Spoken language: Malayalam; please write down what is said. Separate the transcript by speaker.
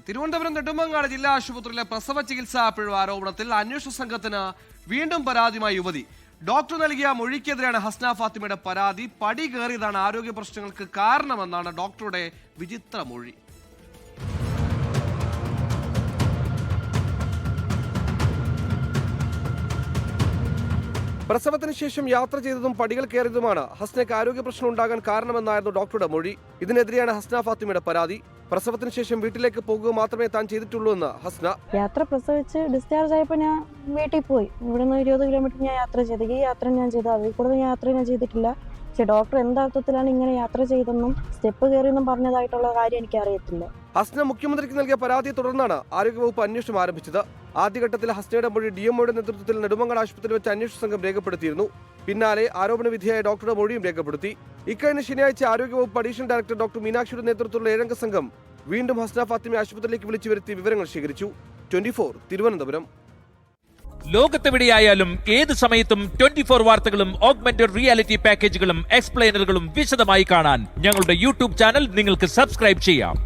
Speaker 1: തിരുവനന്തപുരം നെടുമങ്ങാട് ജില്ലാ ആശുപത്രിയിലെ പ്രസവ ചികിത്സാ പിഴവ് ആരോപണത്തിൽ അന്വേഷണ സംഘത്തിന് വീണ്ടും പരാതിയുമായി യുവതി. ഡോക്ടർ നൽകിയ മൊഴിക്കെതിരെയാണ് ഹസ്ന ഫാത്തിമയുടെ പരാതി. പടി കയറിയതാണ് ആരോഗ്യ പ്രശ്നങ്ങൾക്ക് കാരണമെന്നാണ് ഡോക്ടറുടെ വിചിത്ര മൊഴി. പ്രസവത്തിന് ശേഷം യാത്ര ചെയ്തതും പടികൾ കയറിയതുമാണ് ഹസ്നയ്ക്ക് ആരോഗ്യ പ്രശ്നം ഉണ്ടാകാൻ കാരണമെന്നായിരുന്നു ഡോക്ടറുടെ മൊഴി. ഇതിനെതിരെയാണ് ഹസ്ന ഫാത്തിമയുടെ പരാതി. പ്രസവത്തിന് ശേഷം വീട്ടിലേക്ക് പോകുക മാത്രമേ താൻ ചെയ്തിട്ടുള്ളൂ എന്ന് ഹസ്ന.
Speaker 2: യാത്ര പ്രസവിച്ച് ഡിസ്ചാർജ് ആയപ്പോൾ ഞാൻ വീട്ടിൽ പോയി. ഇവിടെ നിന്ന് 20 കിലോമീറ്റർ ഞാൻ യാത്ര ചെയ്തു. ഈ യാത്ര ഞാൻ ചെയ്തു, അതിൽ കൂടുതൽ യാത്ര ഞാൻ ചെയ്തിട്ടില്ല. പക്ഷെ ഡോക്ടർ എന്താർത്ഥത്തിലാണ് ഇങ്ങനെ യാത്ര ചെയ്തെന്നും സ്റ്റെപ്പ് കയറിയെന്നും പറഞ്ഞതായിട്ടുള്ള കാര്യം എനിക്ക് അറിയത്തില്ല.
Speaker 1: ഹസ്ന മുഖ്യമന്ത്രിക്ക് നൽകിയ പരാതിയെ തുടർന്നാണ് ആരോഗ്യവകുപ്പ് അന്വേഷണം ആരംഭിച്ചത്. ആദ്യഘട്ടത്തിൽ ഹസ്നയുടെ മൊഴി DMOയുടെ നേതൃത്വത്തിൽ നെടുമങ്ങാട് ആശുപത്രിയിൽ വെച്ച് അന്വേഷണ സംഘം രേഖപ്പെടുത്തിയിരുന്നു. പിന്നാലെ ആരോപണ വിധിയായ ഡോക്ടറുടെ മൊഴിയും രേഖപ്പെടുത്തി. ഇക്കഴിഞ്ഞ ശനിയാഴ്ച ആരോഗ്യവകുപ്പ് അഡീഷണൽ ഡയറക്ടർ ഡോക്ടർ മീനാക്ഷിയുടെ നേതൃത്വത്തിലുള്ള 7 അംഗ സംഘം വീണ്ടും ഹസ്ന ഫാത്തിമയെ ആശുപത്രിയിലേക്ക് വിളിച്ചു വരുത്തി വിവരങ്ങൾ ശേഖരിച്ചു. 24 തിരുവനന്തപുരം.
Speaker 3: ലോകത്തെവിടെയായാലും ഏത് സമയത്തും 24 വാർത്തകളും ഓഗ്മെന്റഡ് റിയാലിറ്റി പാക്കേജുകളും എക്സ്പ്ലെയിനറുകളും വിശദമായി കാണാൻ ഞങ്ങളുടെ YouTube ചാനൽ നിങ്ങൾക്ക് സബ്സ്ക്രൈബ് ചെയ്യാം.